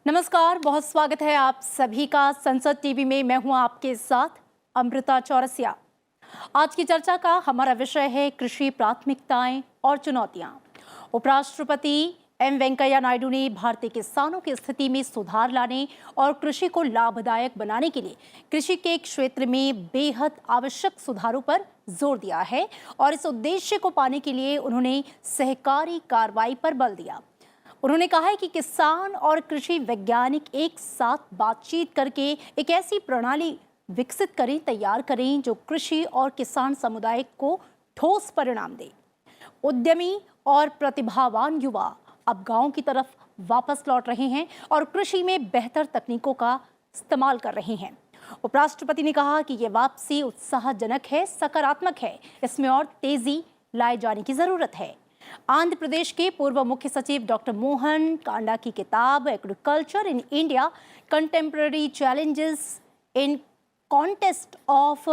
नमस्कार, बहुत स्वागत है आप सभी का संसद टीवी में। मैं हूं आपके साथ अमृता चौरसिया। आज की चर्चा का हमारा विषय है कृषि प्राथमिकताएं और चुनौतियां। उपराष्ट्रपति एम वेंकैया नायडू ने भारतीय किसानों की स्थिति में सुधार लाने और कृषि को लाभदायक बनाने के लिए कृषि के क्षेत्र में बेहद आवश्यक सुधारों पर जोर दिया है और इस उद्देश्य को पाने के लिए उन्होंने सहकारी कार्रवाई पर बल दिया। उन्होंने कहा है कि किसान और कृषि वैज्ञानिक एक साथ बातचीत करके एक ऐसी प्रणाली विकसित करें, तैयार करें जो कृषि और किसान समुदाय को ठोस परिणाम दे। उद्यमी और प्रतिभावान युवा अब गांव की तरफ वापस लौट रहे हैं और कृषि में बेहतर तकनीकों का इस्तेमाल कर रहे हैं। उपराष्ट्रपति ने कहा कि ये वापसी उत्साहजनक है, सकारात्मक है, इसमें और तेजी लाए जाने की जरूरत है। आंध्र प्रदेश के पूर्व मुख्य सचिव डॉक्टर मोहन कांडा की किताब agriculture in India contemporary challenges in contest of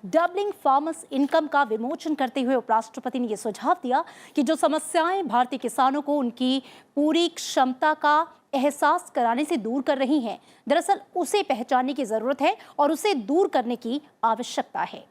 doubling farmers income का विमोचन करते हुए उपराष्ट्रपति ने यह सुझाव दिया कि जो समस्याएं भारतीय किसानों को उनकी पूरी क्षमता का एहसास कराने से दूर कर रही हैं, दरअसल उसे पहचानने की जरूरत है और उसे दूर करने की आवश्यकता है।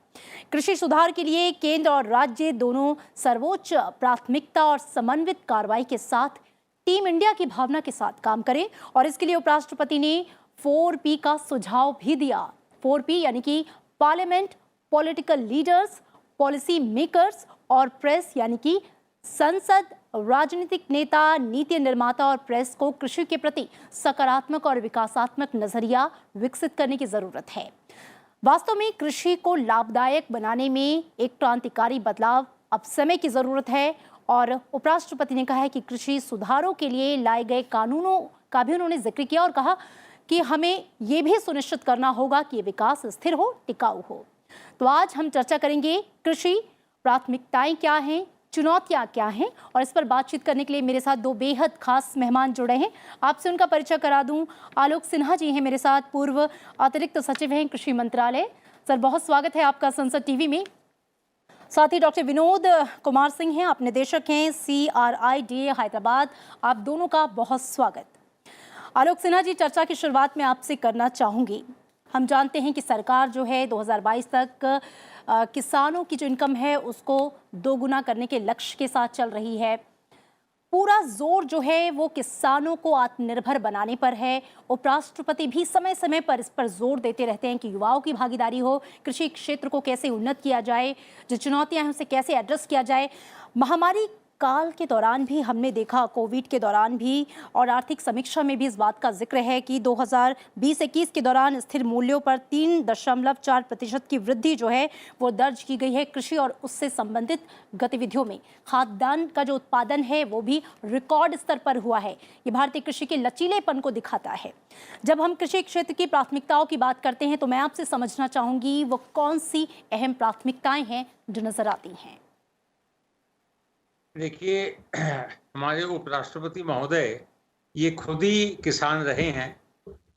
कृषि सुधार के लिए केंद्र और राज्य दोनों सर्वोच्च प्राथमिकता और समन्वित कार्रवाई के साथ टीम इंडिया की भावना के साथ काम करें और इसके लिए उपराष्ट्रपति ने 4P का सुझाव भी दिया। 4P यानी कि parliament, political leaders, policy makers और प्रेस यानी कि संसद, राजनीतिक नेता, नीति निर्माता और प्रेस को कृषि के प्रति सकारात्मक और विकासात्मक नजरिया विकसित करने की जरूरत है। वास्तव में कृषि को लाभदायक बनाने में एक क्रांतिकारी बदलाव अब समय की जरूरत है और उपराष्ट्रपति ने कहा है कि कृषि सुधारों के लिए लाए गए कानूनों का भी उन्होंने जिक्र किया और कहा कि हमें ये भी सुनिश्चित करना होगा कि विकास स्थिर हो, टिकाऊ हो। तो आज हम चर्चा करेंगे कृषि प्राथमिकताएं क्या हैं, चुनौतियां क्या हैं, और इस पर बातचीत करने के लिए मेरे साथ दो बेहद खास मेहमान जुड़े हैं। आपसे उनका परिचय करा दूं। आलोक सिन्हा जी हैं मेरे साथ, पूर्व अतिरिक्त सचिव हैं कृषि मंत्रालय। सर, बहुत स्वागत है आपका संसद टीवी में। साथ ही डॉक्टर विनोद कुमार सिंह हैं, आप निदेशक हैं CRIDA हैदराबाद। आप दोनों का बहुत स्वागत। आलोक सिन्हा जी, चर्चा की शुरुआत में आपसे करना चाहूंगी। हम जानते हैं कि सरकार जो है 2022 तक किसानों की जो इनकम है उसको दोगुना करने के लक्ष्य के साथ चल रही है। पूरा जोर जो है वो किसानों को आत्मनिर्भर बनाने पर है। उपराष्ट्रपति भी समय समय पर इस पर जोर देते रहते हैं कि युवाओं की भागीदारी हो, कृषि क्षेत्र को कैसे उन्नत किया जाए, जो चुनौतियां हैं उसे कैसे एड्रेस किया जाए। महामारी काल के दौरान भी हमने देखा, कोविड के दौरान भी, और आर्थिक समीक्षा में भी इस बात का जिक्र है कि 2020-21 के दौरान स्थिर मूल्यों पर 3.4% की वृद्धि जो है वो दर्ज की गई है। कृषि और उससे संबंधित गतिविधियों में खाद्यान्न का जो उत्पादन है वो भी रिकॉर्ड स्तर पर हुआ है। ये भारतीय कृषि के लचीलेपन को दिखाता है। जब हम कृषि क्षेत्र की प्राथमिकताओं की बात करते हैं तो मैं आपसे समझना चाहूंगी वो कौन सी अहम प्राथमिकताएं हैं जो नजर आती हैं। देखिए, हमारे उपराष्ट्रपति महोदय ये खुद ही किसान रहे हैं,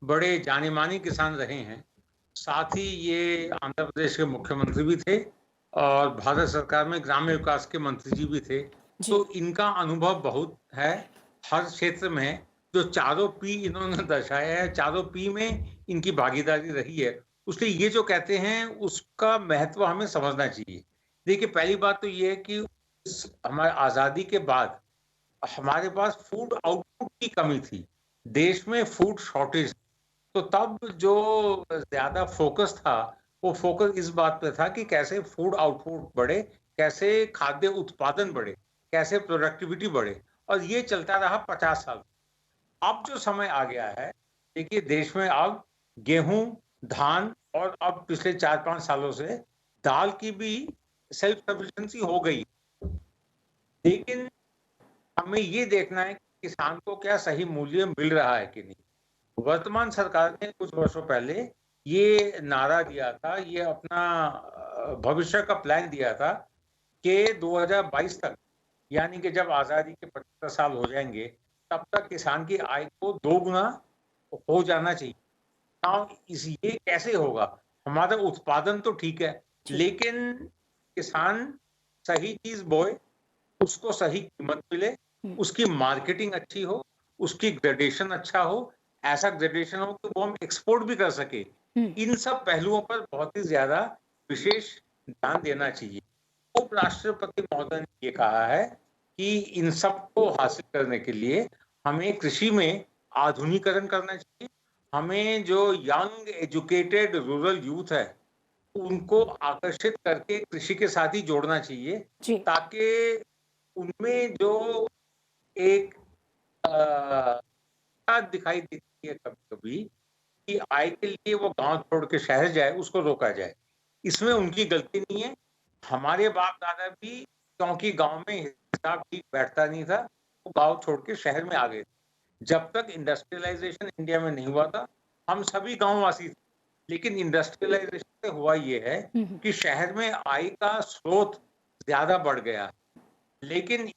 बड़े जाने माने किसान रहे हैं। साथ ही ये आंध्र प्रदेश के मुख्यमंत्री भी थे और भारत सरकार में ग्राम्य विकास के मंत्री जी भी थे। तो इनका अनुभव बहुत है हर क्षेत्र में। जो 4P इन्होंने दर्शाया है, 4P में इनकी भागीदारी रही है, उसलिए ये जो कहते हैं उसका महत्व हमें समझना चाहिए। देखिए, पहली बात तो ये है कि हमारे आजादी के बाद हमारे पास फूड आउटपुट की कमी थी, देश में फूड शॉर्टेज। तो तब जो ज्यादा फोकस था वो फोकस इस बात पे था कि कैसे फूड आउटपुट बढ़े, कैसे खाद्य उत्पादन बढ़े, कैसे प्रोडक्टिविटी बढ़े, और ये चलता रहा 50 साल। अब जो समय आ गया है, देखिए देश में अब गेहूं, धान और अब पिछले 4-5 सालों से दाल की भी सेल्फ सफिशिएंसी हो गई। लेकिन हमें ये देखना है कि किसान को क्या सही मूल्य मिल रहा है कि नहीं। वर्तमान सरकार ने कुछ वर्षों पहले ये नारा दिया था, ये अपना भविष्य का प्लान दिया था कि 2022 तक, यानी कि जब आजादी के 75 साल हो जाएंगे, तब तक किसान की आय को 2 गुना हो जाना चाहिए। ये कैसे होगा? हमारा उत्पादन तो ठीक है, लेकिन किसान सही चीज बोए, उसको सही कीमत मिले, उसकी मार्केटिंग अच्छी हो, उसकी ग्रेडेशन अच्छा हो, ऐसा ग्रेडेशन हो कि वो हम एक्सपोर्ट भी कर सके। इन सब पहलुओं पर बहुत ही ज्यादा विशेष ध्यान देना चाहिए। उपराष्ट्रपति महोदय ने ये कहा है कि इन सब को हासिल करने के लिए हमें कृषि में आधुनिकीकरण करना चाहिए। हमें जो यंग एजुकेटेड रूरल यूथ है उनको आकर्षित करके कृषि के साथ ही जोड़ना चाहिए, जी ताकि उनमें जो एक बात दिखाई देती है कभी-कभी कि आय के लिए वो गांव छोड़ के शहर जाए, उसको रोका जाए। इसमें उनकी गलती नहीं है। हमारे बाप-दादा भी क्योंकि गांव में हिसाब ठीक बैठता नहीं था, वो गांव छोड़ के शहर में आ गए। जब तक इंडस्ट्रियलाइजेशन इंडिया में नहीं हुआ था, हम सभी गांववासी थे। लेकिन इंडस्ट्रियलाइजेशन से हुआ ये है कि शहर में आय का स्रोत ज्यादा बढ़ गया। लेकिन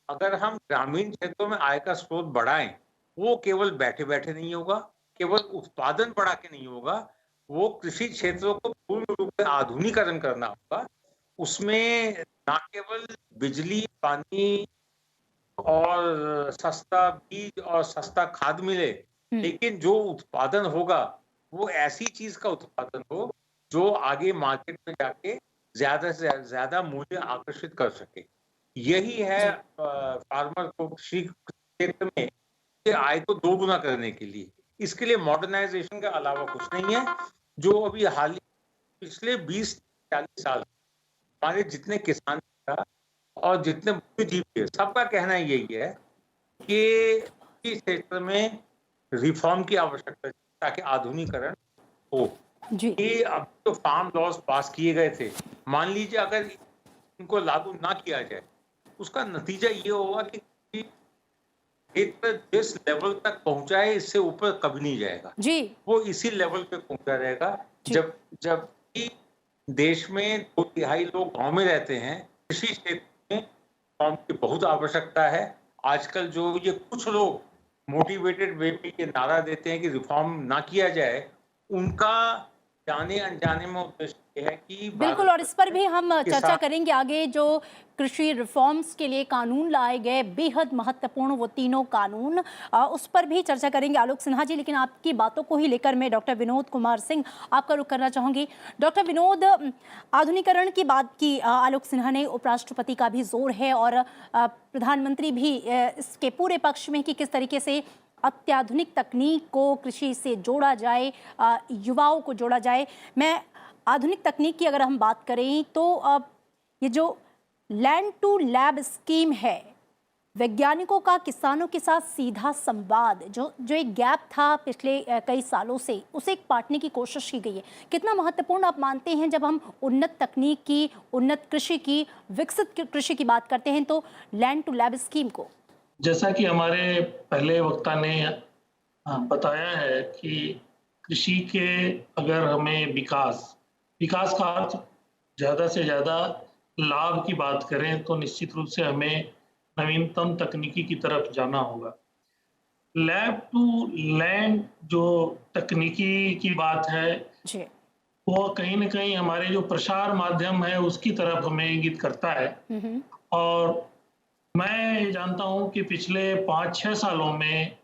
अगर हम ग्रामीण क्षेत्रों में आय का स्रोत बढ़ाएं, वो केवल बैठे-बैठे नहीं होगा, केवल उत्पादन बढ़ा के नहीं होगा, वो कृषि क्षेत्रों को पूर्ण रूप से आधुनिकीकरण करना होगा। उसमें ना केवल बिजली, पानी और सस्ता बीज और सस्ता खाद मिले, लेकिन जो उत्पादन होगा, वो ऐसी चीज का उत्पादन हो, जो आगे मार्केट में जाके ज्यादा से ज्यादा मूल्य आकर्षित कर सके। यही है फार्मर को कृषि क्षेत्र में के आय को दोगुना करने के लिए। इसके लिए मॉडर्नाइजेशन के अलावा कुछ नहीं है। जो अभी हाल पिछले 20-40 साल हमारे जितने किसान था और जितने बुद्धिजीवी है, सबका कहना यही है कि इस क्षेत्र में रिफॉर्म की आवश्यकता है ताकि आधुनिकीकरण हो। जी ये अब तो फार्म लॉज पास किए गए थे, मान लीजिए अगर इनको लागू ना किया जाए, उसका नतीजा ये होगा कि क्षेत्र जिस लेवल तक पहुंचा है इससे ऊपर कभी नहीं जाएगा। जी वो इसी लेवल पे पहुंचा रहेगा। जब जबकि देश में 2/3 लोग गांव में रहते हैं, कृषि क्षेत्र में रिफॉर्म की बहुत आवश्यकता है। आजकल जो ये कुछ लोग मोटिवेटेड वे में ये नारा देते हैं कि रिफॉर्म ना किया जाए, उनका जाने अनजाने में उद्देश्य ये है कि बिल्कुल, और इस पर भी हम चर्चा करेंगे आगे। जो कृषि रिफॉर्म्स के लिए कानून लाए गए, बेहद महत्वपूर्ण वो तीनों कानून, उस पर भी चर्चा करेंगे आलोक सिन्हा जी। लेकिन आपकी बातों को ही लेकर मैं डॉक्टर विनोद कुमार सिंह आपका रुख करना चाहूंगी। डॉक्टर विनोद, आधुनिकीकरण की बात की आलोक सिन्हा ने, उपराष्ट्रपति का भी जोर है और प्रधानमंत्री भी इसके पूरे पक्ष में कि किस तरीके से अत्याधुनिक तकनीक को कृषि से जोड़ा जाए, युवाओं को जोड़ा जाए। मैं आधुनिक तकनीक की अगर हम बात करें तो ये जो लैंड टू लैब स्कीम है, वैज्ञानिकों का किसानों के साथ सीधा संवाद, जो एक गैप था पिछले कई सालों से, उसे एक पाटने की कोशिश की गई है। कितना महत्वपूर्ण आप मानते हैं जब हम उन्नत तकनीक की, उन्नत कृषि की, विकसित कृषि की बात करते हैं, तो लैंड टू लैब स्कीम को? जैसा कि हमारे पहले वक्ता ने बताया है कि कृषि के अगर हमें विकास का अर्थ ज़्यादा से ज़्यादा लाभ की बात करें तो निश्चित रूप से हमें नवीनतम तकनीकी की तरफ जाना होगा। लैब टू लैंड जो तकनीकी की बात है जी वो कहीं न कहीं हमारे जो प्रसार माध्यम है उसकी तरफ हमें इंगित करता है। और मैं ये जानता हूँ कि पिछले 5-6 सालों में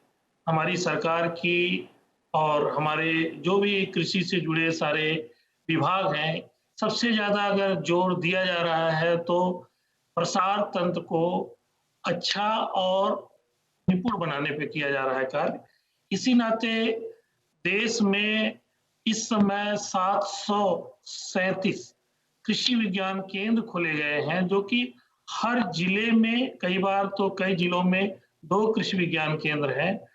हमारी सरकार की और हमारे जो भी कृषि से जुड़े सारे विभाग हैं, सबसे ज़्यादा अगर जोर दिया जा रहा है तो प्रसार तंत्र को अच्छा और निपुण बनाने पे किया जा रहा है कार्य। इसी नाते देश में इस समय 737 कृषि विज्ञान केंद्र खोले गए हैं, जो कि हर जिले में, कई बार तो कई जिलों में 2 कृषि विज्ञान केंद्र हैं।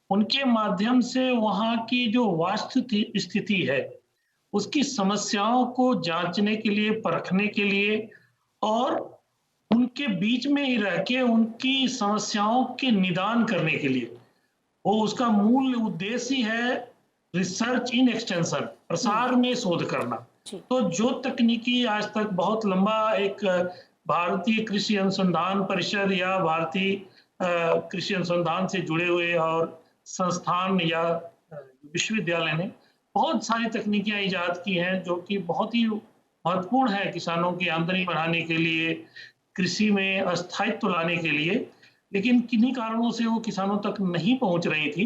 उनके माध्यम से वहाँ की जो वास्तविक स्थिति है, उसकी समस्याओं को जांचने के लिए, परखने के लिए और उनके बीच में ही रह के उनकी समस्याओं के निदान करने के लिए, वो उसका मूल उद्देश्य ही है रिसर्च इन एक्सटेंशन, प्रसार में शोध करना। तो जो तकनीकी आज तक बहुत लंबा एक भारतीय कृषि अनुसंधान परिषद या भारतीय कृषि अनुसंधान से जुड़े हुए और संस्थान या विश्वविद्यालय ने बहुत सारी तकनीकियां इजाद की हैं, जो कि बहुत ही महत्वपूर्ण है किसानों की आमदनी बढ़ाने के लिए, कृषि में स्थायित्व लाने के लिए। लेकिन किन्हीं कारणों से वो किसानों तक नहीं पहुंच रही थी।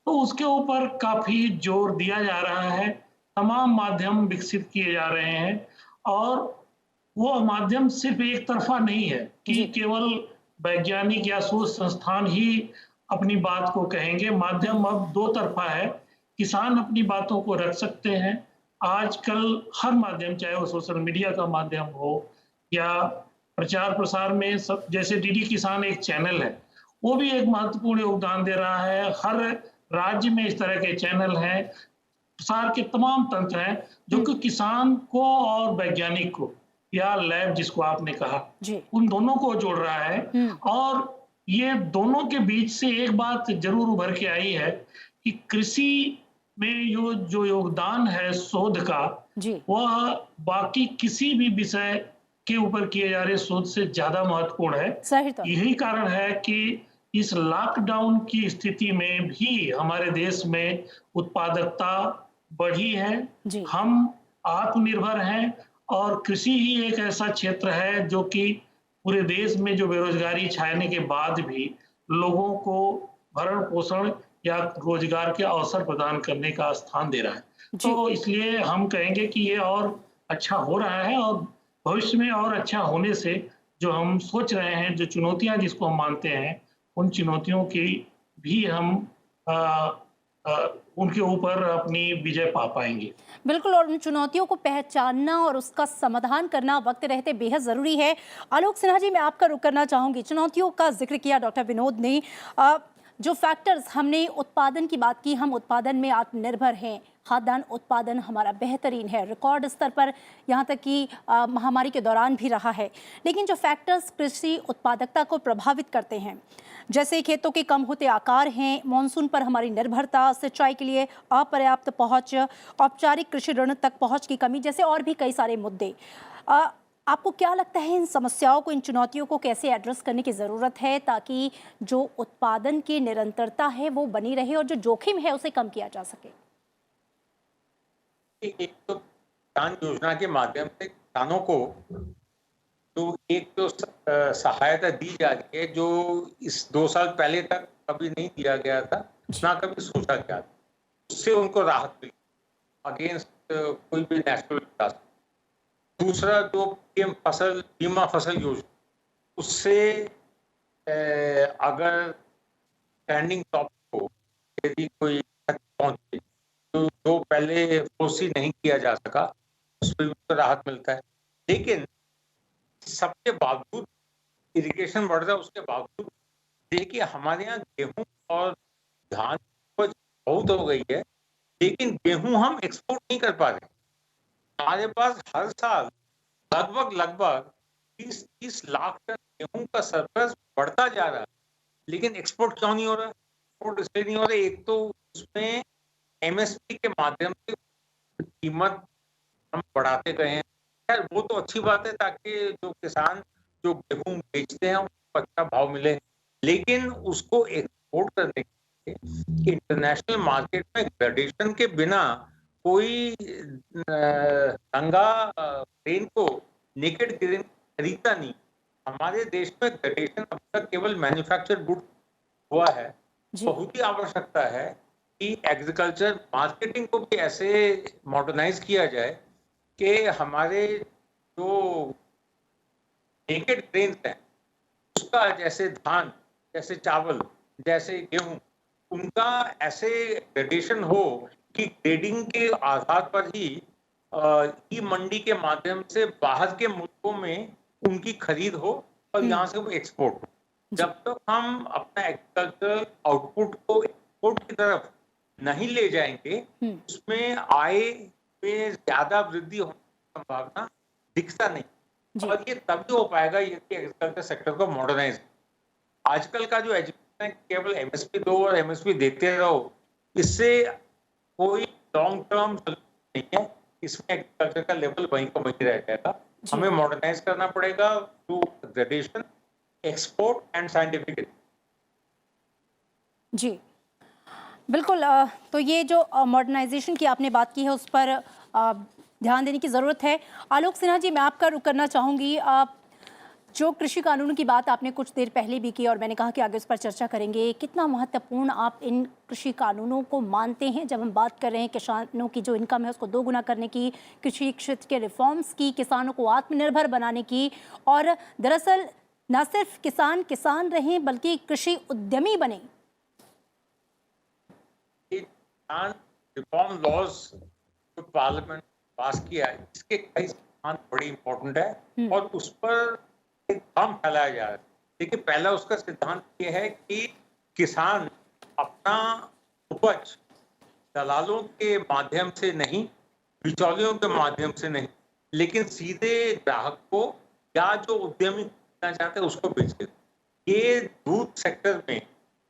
तो उसके ऊपर काफी जोर दिया जा रहा है। तमाम माध्यम विकसित किए जा रहे हैं और वो माध्यम सिर्फ एक तरफा नहीं है कि जी केवल वैज्ञानिक या शोध संस्थान ही अपनी बात को कहेंगे। माध्यम अब दो तरफा है। किसान अपनी बातों को रख सकते हैं। आजकल हर माध्यम, चाहे वो सोशल मीडिया का माध्यम हो या प्रचार प्रसार में, सब जैसे डीडी किसान एक चैनल है, वो भी एक महत्वपूर्ण योगदान दे रहा है। हर राज्य में इस तरह के चैनल हैं। प्रसार के तमाम तंत्र हैं जो कि किसान को और वैज्ञानिक को या लैब जिसको आपने कहा, जी उन दोनों को जोड़ रहा है। और ये दोनों के बीच से एक बात जरूर उभर के आई है कि कृषि में जो योगदान है शोध का, जी वह बाकी किसी भी विषय के ऊपर किए जा रहे शोध से ज्यादा महत्वपूर्ण है। सही तो यही कारण है कि इस लॉकडाउन की स्थिति में भी हमारे देश में उत्पादकता बढ़ी है। जी हम आत्मनिर्भर हैं और कृषि ही एक ऐसा क्षेत्र है जो कि पूरे देश में जो बेरोजगारी छाने के बाद भी लोगों को भरण पोषण या रोजगार के अवसर प्रदान करने का स्थान दे रहा है। जी तो इसलिए हम कहेंगे कि ये और अच्छा हो रहा है और भविष्य में और अच्छा होने से जो हम सोच रहे हैं, जो चुनौतियां जिसको हम मानते हैं, उन चुनौतियों की भी हम आ, आ, उनके ऊपर अपनी विजय पा पाएंगे। बिल्कुल, और उन चुनौतियों को पहचानना और उसका समाधान करना वक्त रहते बेहद ज़रूरी है। आलोक सिन्हा जी, मैं आपका रुख करना चाहूँगी। चुनौतियों का जिक्र किया डॉक्टर विनोद ने। जो फैक्टर्स, हमने उत्पादन की बात की, हम उत्पादन में आत्मनिर्भर हैं, खाद्यान्न उत्पादन हमारा बेहतरीन है, रिकॉर्ड स्तर पर, यहाँ तक कि महामारी के दौरान भी रहा है। लेकिन जो फैक्टर्स कृषि उत्पादकता को प्रभावित करते हैं, जैसे खेतों के कम होते आकार हैं, मानसून पर हमारी निर्भरता, सिंचाई के लिए अपर्याप्त पहुंच, औपचारिक कृषि ऋण तक पहुंच की कमी, जैसे और भी कई सारे मुद्दे। आपको क्या लगता है, इन समस्याओं को, इन चुनौतियों को कैसे एड्रेस करने की ज़रूरत है ताकि जो उत्पादन की निरंतरता है वो बनी रहे और जो जोखिम है उसे कम किया जा सके? एक तो किसान योजना के माध्यम से किसानों को तो एक तो सहायता दी जा रही है जो इस 2 साल पहले तक कभी नहीं दिया गया था, ना कभी सोचा गया था। उससे उनको राहत मिली अगेंस्ट कोई भी नेचुरल डिजास्टर। दूसरा, जो पीएम फसल बीमा फसल योजना, उससे अगर स्टैंडिंग टॉप को यदि कोई पहुंचे जो पहले फोर्सी नहीं किया जा सका, उसमें भी राहत मिलता है। लेकिन सबके बावजूद इरिगेशन बढ़ रहा है, उसके बावजूद देखिए हमारे यहाँ गेहूं और धान की उपज बहुत हो गई है, लेकिन गेहूं हम एक्सपोर्ट नहीं कर पा रहे। हमारे पास हर साल लगभग 30 लाख टन गेहूं का सरप्लस बढ़ता जा रहा है, लेकिन एक्सपोर्ट क्यों नहीं हो रहा? एक्सपोर्ट इसलिए नहीं हो रहा, एक तो उसमें एमएसपी के माध्यम से कीमत हम बढ़ाते गए हैं। यार वो तो अच्छी बात है ताकि जो किसान जो गेहूं बेचते हैं उनको अच्छा भाव मिले, लेकिन उसको एक्सपोर्ट करने के लिए इंटरनेशनल मार्केट में ग्रेडेशन के बिना कोई नंगा ग्रेन को, नेकेड ग्रेन खरीदता नहीं। हमारे देश में ग्रेडेशन अब तक केवल मैन्युफैक्चर्ड गुड हुआ है। बहुत ही आवश्यकता है कि एग्रीकल्चर मार्केटिंग को भी ऐसे मॉडर्नाइज किया जाए कि हमारे जो नेकेड ग्रेन्स हैं उसका, जैसे धान, जैसे चावल, जैसे गेहूं, उनका ऐसे ग्रेडेशन हो कि ग्रेडिंग के आधार पर ही ई मंडी के माध्यम से बाहर के मुल्कों में उनकी खरीद हो और यहाँ से वो एक्सपोर्ट हो। जब तक हम अपना एग्रीकल्चरल आउटपुट को एक्सपोर्ट की तरफ नहीं ले जाएंगे, उसमें आय में ज्यादा वृद्धि होने की संभावना दिखता नहीं। और ये तभी हो पाएगा यदि एग्रीकल्चर सेक्टर को मॉडर्नाइज। आजकल का जो एजुकेशन है, केवल एमएसपी दो और एमएसपी देते रहो, इससे कोई लॉन्ग टर्म नहीं है। इसमें एग्रीकल्चर का लेवल वहीं का वहीं रह जाएगा। हमें मॉडर्नाइज करना पड़ेगा through gradation, export and scientific. जी बिल्कुल। तो ये जो मॉडर्नाइजेशन की आपने बात की है उस पर ध्यान देने की ज़रूरत है। आलोक सिन्हा जी, मैं आपका रुख करना चाहूँगी। जो कृषि कानूनों की बात आपने कुछ देर पहले भी की और मैंने कहा कि आगे उस पर चर्चा करेंगे, कितना महत्वपूर्ण आप इन कृषि कानूनों को मानते हैं जब हम बात कर रहे हैं किसानों की जो इनकम है उसको दोगुना करने की, कृषि क्षेत्र के रिफॉर्म्स की, किसानों को आत्मनिर्भर बनाने की, और दरअसल न सिर्फ किसान किसान रहें बल्कि कृषि उद्यमी बने। रिफॉर्म लॉज जो पार्लियामेंट पास किया है, इसके कई सिद्धांत बड़ी इंपॉर्टेंट है और उस पर एक भ्रम फैलाया जा रहा है। देखिए, पहला उसका सिद्धांत ये है कि किसान अपना उपज दलालों के माध्यम से नहीं, बिचौलियों के माध्यम से नहीं, लेकिन सीधे ग्राहक को या जो उद्यमी खरीदना चाहते हैं उसको बेचे। ये दूध सेक्टर में,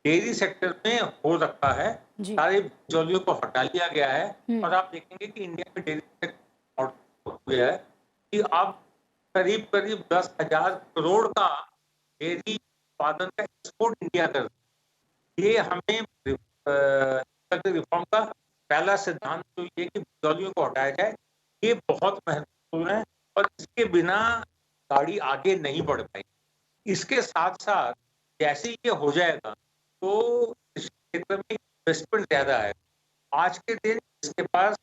डेयरी सेक्टर में हो रखा है, सारे बिचौलियों को हटा लिया गया है और आप देखेंगे कि इंडिया में डेयरी सेक्टर हुआ है कि अब करीब करीब 10,000 करोड़ का डेयरी उत्पादन का एक्सपोर्ट इंडिया कर रहा है। ये हमें रिफॉर्म का पहला सिद्धांत तो ये कि बिचौलियों को हटाया जाए, ये बहुत महत्वपूर्ण है और इसके बिना गाड़ी आगे नहीं बढ़ पाएगी। इसके साथ साथ जैसे ये हो जाएगा तो कृषि क्षेत्र में इन्वेस्टमेंट ज्यादा है। आज के दिन जिसके पास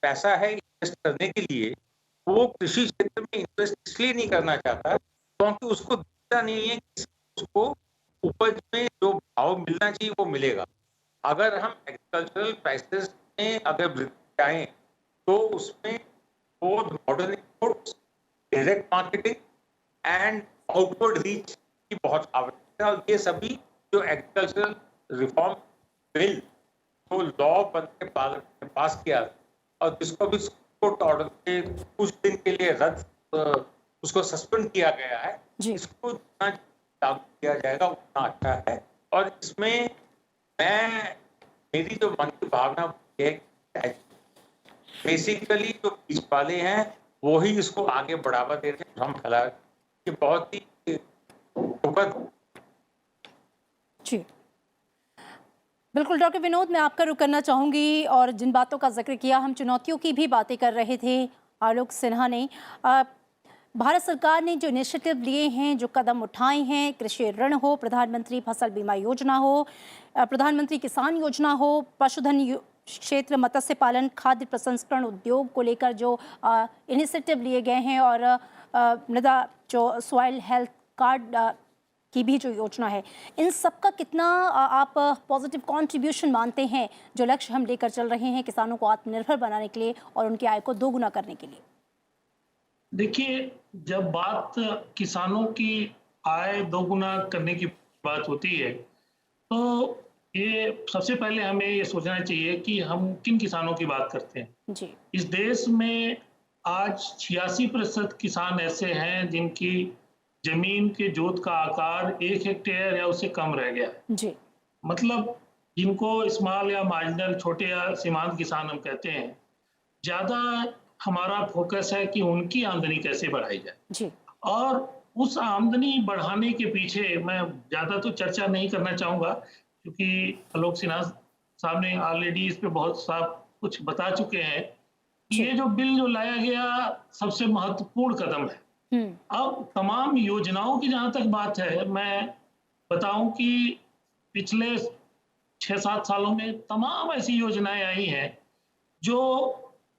पैसा है इन्वेस्ट करने के लिए, वो कृषि क्षेत्र में इन्वेस्ट इसलिए नहीं करना चाहता क्योंकि उसको दिखता नहीं है कि उसको उपज में जो भाव मिलना चाहिए वो मिलेगा। अगर हम एग्रीकल्चरल प्राइसेस में अगर वृद्धि चाहें तो उसमें both modern imports, direct marketing and outward reach की बहुत आवश्यकता है और ये सभी जो एग्रीकल्चरल रिफॉर्म बिल तो लॉ बन के पार्लियामेंट ने पास किया और जिसको भी कोर्ट ऑर्डर के कुछ दिन के लिए रद्द उसको सस्पेंड किया गया है, इसको जितना लागू किया जाएगा उतना अच्छा है। और इसमें मेरी जो मन की भावना है, बेसिकली जो बीज वाले हैं वो ही इसको आगे बढ़ावा दे रहे हैं, हम फैला ये बहुत ही दुखद। जी बिल्कुल डॉक्टर विनोद, मैं आपका रुख करना चाहूँगी और जिन बातों का जिक्र किया, हम चुनौतियों की भी बातें कर रहे थे आलोक सिन्हा ने। भारत सरकार ने जो इनिशिएटिव लिए हैं, जो कदम उठाए हैं, कृषि ऋण हो, प्रधानमंत्री फसल बीमा योजना हो, प्रधानमंत्री किसान योजना हो, पशुधन क्षेत्र, मत्स्य पालन, खाद्य प्रसंस्करण उद्योग को लेकर जो इनिशिएटिव लिए गए हैं और मृदा जो सॉइल हेल्थ कार्ड की भी जो योजना है, इन सब का कितना आप पॉजिटिव कंट्रीब्यूशन मानते हैं जो लक्ष्य हम लेकर चल रहे हैं किसानों को आत्मनिर्भर बनाने के लिए और उनकी आय को दोगुना करने के लिए? देखिए, जब बात किसानों की आय दोगुना करने की बात होती है तो ये सबसे पहले हमें ये सोचना चाहिए कि हम किन किसानों की बात करते हैं। जी। इस देश में आज 86% किसान ऐसे हैं जिनकी जमीन के जोत का आकार 1 हेक्टेयर या उससे कम रह गया है। जी। मतलब जिनको स्मॉल या मार्जिनल, छोटे या सीमांत किसान हम कहते हैं, ज्यादा हमारा फोकस है कि उनकी आमदनी कैसे बढ़ाई जाए। जी। और उस आमदनी बढ़ाने के पीछे मैं ज्यादा तो चर्चा नहीं करना चाहूंगा क्योंकि आलोक सिन्हा साहब ने ऑलरेडी इस पे बहुत साफ कुछ बता चुके हैं। ये जो बिल जो लाया गया सबसे महत्वपूर्ण कदम है। अब तमाम योजनाओं की जहां तक बात है, मैं बताऊं कि पिछले 6-7 सालों में तमाम ऐसी योजनाएं आई हैं जो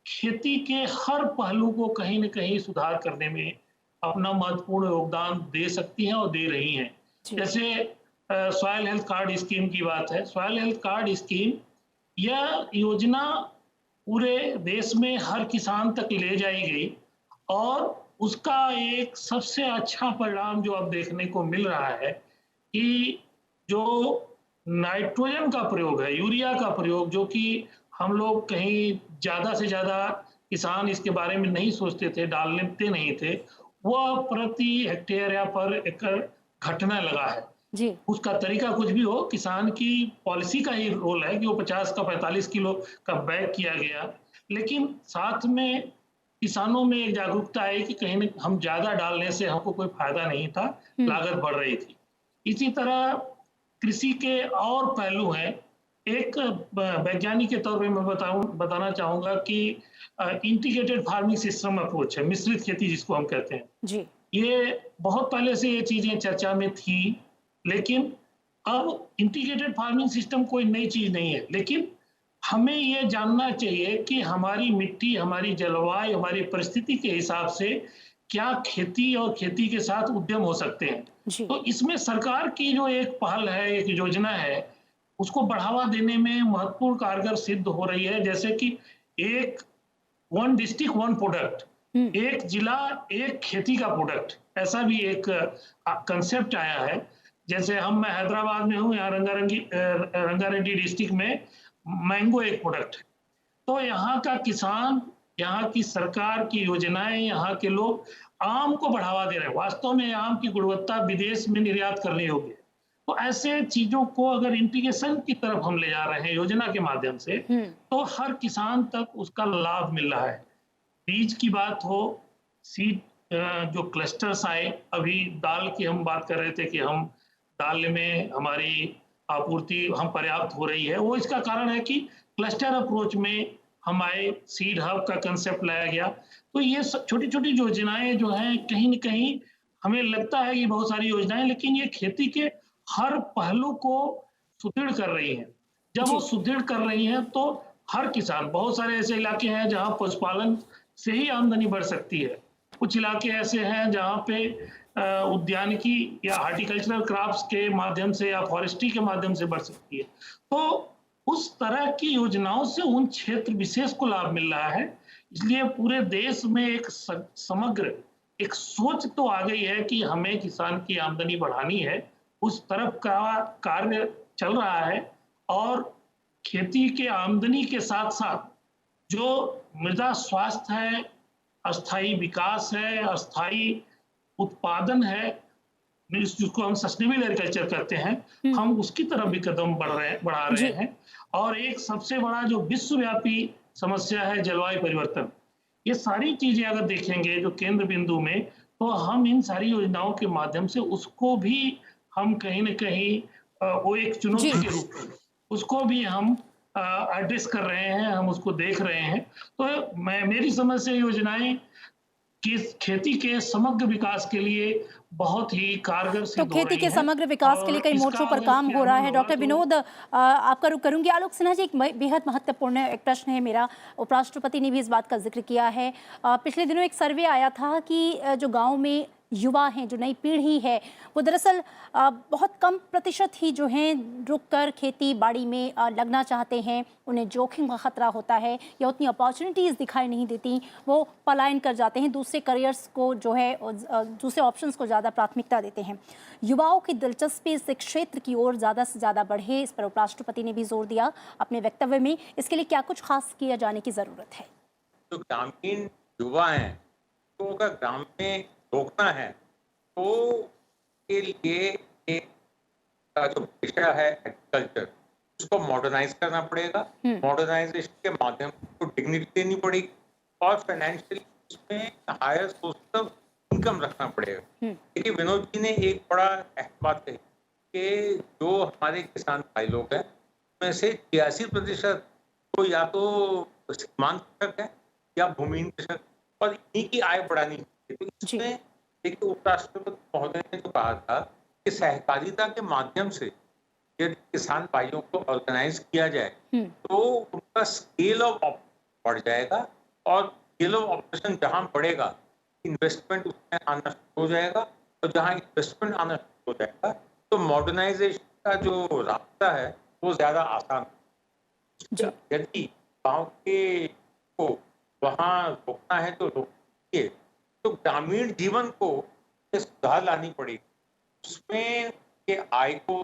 खेती के हर पहलू को कहीं न कहीं सुधार करने में अपना महत्वपूर्ण योगदान दे सकती हैं और दे रही हैं। जैसे सॉइल हेल्थ कार्ड स्कीम की बात है। सॉइल हेल्थ कार्ड स्कीम, यह योजना पूरे देश में हर किसान तक ले जाई गई और उसका एक सबसे अच्छा परिणाम जो अब देखने को मिल रहा है कि जो नाइट्रोजन का प्रयोग है, यूरिया का प्रयोग, जो कि हम लोग कहीं ज्यादा से ज्यादा किसान इसके बारे में नहीं सोचते थे, डालते नहीं थे, वह प्रति हेक्टेयर या पर एकड़ घटने लगा है। जी। उसका तरीका कुछ भी हो, किसान की पॉलिसी का ही रोल है कि वो 50 का 45 किलो का बैग किया गया, लेकिन साथ में किसानों में एक जागरूकता आई कि कहीं न हम ज्यादा डालने से हमको कोई फायदा नहीं था, लागत बढ़ रही थी। इसी तरह कृषि के और पहलू हैं। एक वैज्ञानिक के तौर पे मैं बताना चाहूंगा कि इंटीग्रेटेड फार्मिंग सिस्टम अप्रोच है, मिश्रित खेती जिसको हम कहते हैं। जी। ये बहुत पहले से ये चीजें चर्चा में थी, लेकिन अब इंटीग्रेटेड फार्मिंग सिस्टम कोई नई चीज नहीं है, लेकिन हमें ये जानना चाहिए कि हमारी मिट्टी, हमारी जलवायु, हमारी परिस्थिति के हिसाब से क्या खेती और खेती के साथ उद्यम हो सकते हैं। जी। तो इसमें सरकार की जो एक पहल है, एक योजना है, उसको बढ़ावा देने में महत्वपूर्ण कारगर सिद्ध हो रही है। जैसे कि एक वन डिस्ट्रिक्ट वन प्रोडक्ट, एक जिला एक खेती का प्रोडक्ट, ऐसा भी एक कंसेप्ट आया है। जैसे मैं हैदराबाद में हूँ, यहाँ रंगारेड्डी डिस्ट्रिक्ट में मैंगो एक प्रोडक्ट है। तो यहाँ का किसान, यहाँ की सरकार की योजनाएं, यहाँ के लोग आम को बढ़ावा दे रहे हैं। वास्तव में आम की गुणवत्ता विदेश में निर्यात करने योग्य है। तो ऐसे चीजों को अगर इंटीग्रेशन की तरफ हम ले जा रहे हैं योजना के माध्यम से, तो हर किसान तक उसका लाभ मिल रहा है। बीज की बात हो, सीड जो क्लस्टर्स आए, अभी दाल की हम बात कर रहे थे कि हम दाल में हमारी आपूर्ति हम पर्याप्त हो रही है, वो इसका कारण है कि क्लस्टर अप्रोच में हम आए, सीड हब का कंसेप्ट लाया गया। तो ये छोटी छोटी योजनाएं जो हैं, कहीं न कहीं हमें लगता है ये बहुत सारी योजनाएं, लेकिन ये खेती के हर पहलू को सुदृढ़ कर रही हैं। जब वो सुदृढ़ कर रही हैं तो हर किसान, बहुत सारे ऐसे इलाके हैं जहां पशुपालन से ही आमदनी बढ़ सकती है, कुछ इलाके ऐसे हैं जहां पे उद्यानिकी या हॉर्टिकल्चरल क्रॉप्स के माध्यम से या फॉरेस्ट्री के माध्यम से बढ़ सकती है। तो उस तरह की योजनाओं से उन क्षेत्र विशेष को लाभ मिल रहा है। इसलिए पूरे देश में एक समग्र एक सोच तो आ गई है कि हमें किसान की आमदनी बढ़ानी है, उस तरफ का कार्य चल रहा है। और खेती के आमदनी के साथ साथ जो मृदा स्वास्थ्य है, अस्थायी विकास है, अस्थायी उत्पादन है, जिसको हम सस्टेनेबल एग्रीकल्चर कहते हैं, हम उसकी तरफ भी कदम बढ़ा रहे हैं। और एक सबसे बड़ा जो विश्वव्यापी समस्या है जलवायु परिवर्तन, ये सारी चीजें अगर देखेंगे जो केंद्र बिंदु में, तो हम इन सारी योजनाओं के माध्यम से उसको भी हम कहीं न कहीं वो एक चुनौती के रूप में उसको भी हम एड्रेस कर रहे हैं, हम उसको देख रहे हैं। तो मेरी समझ से योजनाएं कि खेती के समग्र विकास के लिए बहुत ही कारगर सिद्ध हो रही हैं। खेती के समग्र विकास के लिए कई मोर्चों पर काम हो रहा है। डॉक्टर विनोद, आपका रुख करूंगी। आलोक सिन्हा जी, एक बेहद महत्वपूर्ण एक प्रश्न है मेरा। उपराष्ट्रपति ने भी इस बात का जिक्र किया है। पिछले दिनों एक सर्वे आया था कि जो गाँव में युवा हैं, जो नई पीढ़ी है, वो दरअसल बहुत कम प्रतिशत ही जो हैं रुककर खेती बाड़ी में लगना चाहते हैं। उन्हें जोखिम का खतरा होता है या उतनी अपॉर्चुनिटीज़ दिखाई नहीं देती, वो पलायन कर जाते हैं, दूसरे करियर्स को जो है दूसरे ऑप्शंस को ज़्यादा प्राथमिकता देते हैं। युवाओं की दिलचस्पी इस क्षेत्र की ओर ज़्यादा से ज़्यादा बढ़े, इस पर उपराष्ट्रपति ने भी जोर दिया अपने वक्तव्य में। इसके लिए क्या कुछ खास किया जाने की ज़रूरत है? जो ग्रामीण युवा हैं, तो अगर ग्राम में रोकना है तो के लिए एक का जो पेशा है एग्रीकल्चर, उसको मॉडर्नाइज करना पड़ेगा। मॉडर्नाइजेशन के माध्यम से डिग्निटी देनी पड़ेगी और फाइनेंशियली उसमें हायर सोर्स ऑफ इनकम रखना पड़ेगा। देखिए, विनोद जी ने एक बड़ा अहम बात कही कि जो हमारे किसान भाई लोग हैं, उनमें से 86% तो या तो सीमांत कृषक है या भूमिहीन कृषक, और इन्हीं की आय बढ़ानी चाहिए। तो इसमें देखिए, उपराष्ट्रपति महोदय ने जो कहा था कि सहकारिता के माध्यम से यदि किसान भाइयों को ऑर्गेनाइज किया जाए तो उनका स्केल ऑफ बढ़ जाएगा, और स्केल ऑफ ऑपरेशन जहां बढ़ेगा, इन्वेस्टमेंट उसमें आना शुरू हो जाएगा, और जहां इन्वेस्टमेंट आना शुरू हो जाएगा तो मॉडर्नाइजेशन का जो रास्ता है वो ज्यादा आसान है। यदि गांव के को वहां रोकना है तो रोकिए, तो ग्रामीण जीवन को सुधार लानी पड़ेगी, उसमें के आय को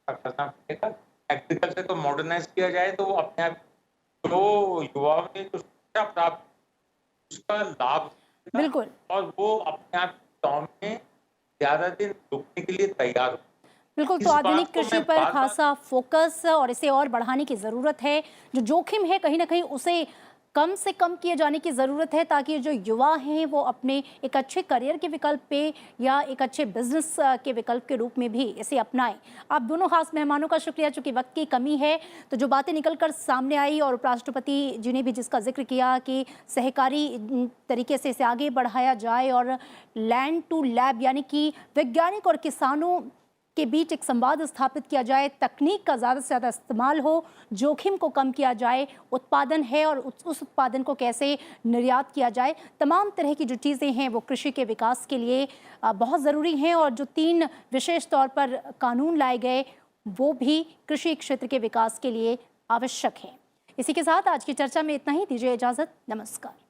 करना पड़ेगा। एग्रीकल्चर को मॉडर्नाइज किया जाए तो वो अपने आप जो युवाओं ने जो शिक्षा प्राप्त उसका लाभ बिल्कुल, और वो अपने आप गाँव में ज्यादा दिन रुकने के लिए तैयार हो। बिल्कुल। तो आधुनिक कृषि पर खासा फोकस और इसे और बढ़ाने की ज़रूरत है। जो जोखिम है कहीं ना कहीं उसे कम से कम किए जाने की ज़रूरत है, ताकि जो युवा हैं वो अपने एक अच्छे करियर के विकल्प पे या एक अच्छे बिजनेस के विकल्प के रूप में भी इसे अपनाएं। आप दोनों खास मेहमानों का शुक्रिया। चूंकि वक्त की कमी है तो जो बातें निकलकर सामने आई और उपराष्ट्रपति जी ने भी जिसका जिक्र किया कि सहकारी तरीके से इसे आगे बढ़ाया जाए और लैंड टू लैब यानी कि वैज्ञानिक और किसानों के बीच एक संवाद स्थापित किया जाए, तकनीक का ज़्यादा से ज़्यादा इस्तेमाल हो, जोखिम को कम किया जाए, उत्पादन है और उस उत्पादन को कैसे निर्यात किया जाए, तमाम तरह की जो चीज़ें हैं वो कृषि के विकास के लिए बहुत ज़रूरी हैं। और जो 3 विशेष तौर पर कानून लाए गए वो भी कृषि क्षेत्र के विकास के लिए आवश्यक हैं। इसी के साथ आज की चर्चा में इतना ही। दीजिए इजाज़त। नमस्कार।